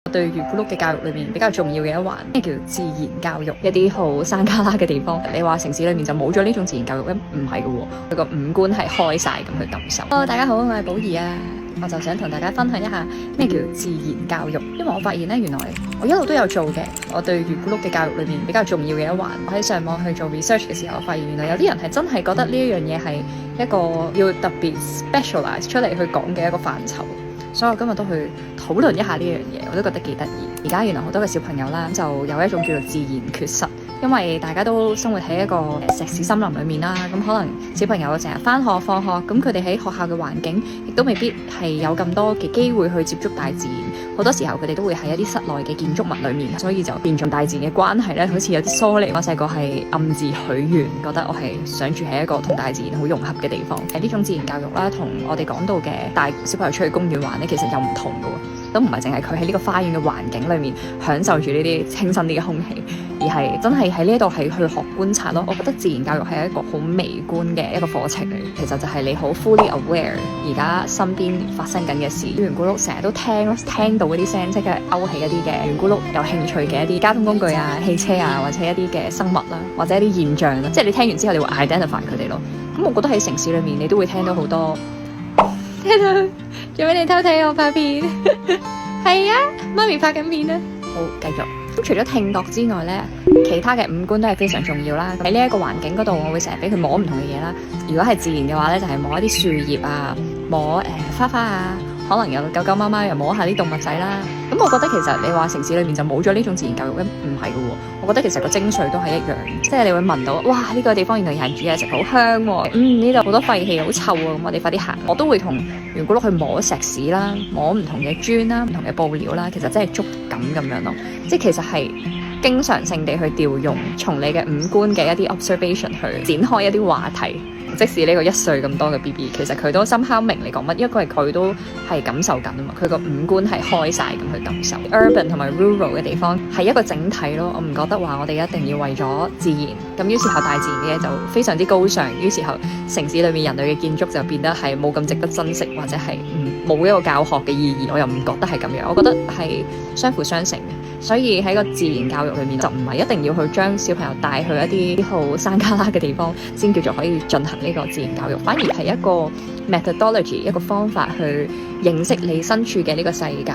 對圓咕碌嘅教育裏面比較重要嘅一環，咩叫自然教育？一啲好山卡拉嘅地方，你話城市裏面就冇咗呢種自然教育咧？唔係嘅喎，佢個五官係開晒咁去感受。Hello，大家好，我係寶儀啊，我就想同大家分享一下咩叫自然教育，因為我發現咧，原來我一路都有做嘅。我對圓咕碌嘅教育裏面比較重要嘅一環，我喺上網去做 research 嘅時候，我發現原來有啲人係真係覺得呢一樣嘢係一個要特別 specialize 出嚟去講嘅一個範疇。所以我今日都去討論一下呢樣嘢，我都覺得幾得意。而家原來好多嘅小朋友啦，就有一種叫做自然缺失，因為大家都生活喺一個石屎森林裏面啦。咁可能小朋友成日返學放學，咁佢哋喺學校嘅環境亦都未必係有咁多嘅機會去接觸大自然。好多時候佢哋都會喺一啲室內嘅建築物裏面，所以就變咗大自然嘅關係咧，好似有啲疏離。我細個係暗自許願，覺得我係想住喺一個同大自然好融合嘅地方。呢種自然教育啦，同我哋講到嘅帶小朋友出去公園玩咧，其實又唔同嘅喎，都唔係淨係佢喺呢個花園嘅環境裏面享受住呢啲清新啲嘅空氣，而係真係喺呢度係去學觀察咯。我覺得自然教育係一個好微觀嘅一個課程嚟，其實就係你好 fully aware 而家身邊發生緊嘅事。圓咕碌成日都聽到嗰啲聲，即係勾起一啲嘅圓咕碌有興趣嘅一啲交通工具啊、汽車啊，或者一啲嘅生物啦，或者一啲現象啦，即係你聽完之後你會 identify 佢哋咯。咁我覺得喺城市裏面你都會聽到好多。Hello， 做咩你偷睇我拍片？係啊，媽咪拍緊片啊。好，繼續。咁除咗聽覺之外咧，其他嘅五官都係非常重要啦。喺呢一個環境嗰度，我會成日俾佢摸唔同嘅嘢啦。如果係自然嘅話咧，就係摸一啲樹葉啊，摸花花啊，可能有狗狗貓貓又摸下啲動物仔啦。咁我覺得其實你話城市裏面就冇咗呢種自然教育咧，唔係嘅喎。我覺得其實個精髓都係一樣，即係你會聞到，哇！呢個地方原來有人煮嘢食，好香喎。呢度好多廢氣，好臭啊。咁我哋快啲行。我都會同圓咕碌去摸石屎啦，摸唔同嘅磚啦，唔同嘅布料啦，其實真係觸感咁樣咯。即係其實係經常性地去調用從你嘅五官嘅一啲 observation 去展開一啲話題。即使呢個1歲咁多嘅 BB， 其實佢都深刻明你講乜，因為佢都係感受緊啊嘛。佢個五官係開晒咁去感受。Urban 同埋 rural 嘅地方係一個整體咯。我唔覺得話我哋一定要為咗自然咁，於是後大自然嘅嘢就非常之高尚，於是後城市裏面人類嘅建築就變得係冇咁值得珍惜，或者係冇一個教學嘅意義。我又唔覺得係咁樣，我覺得係相輔相成嘅。所以喺個自然教育裏面就唔係一定要去將小朋友帶去一啲好山卡拉嘅地方先叫做可以進行呢個自然教育，反而係一個 methodology， 一個方法去認識你身處嘅呢個世界。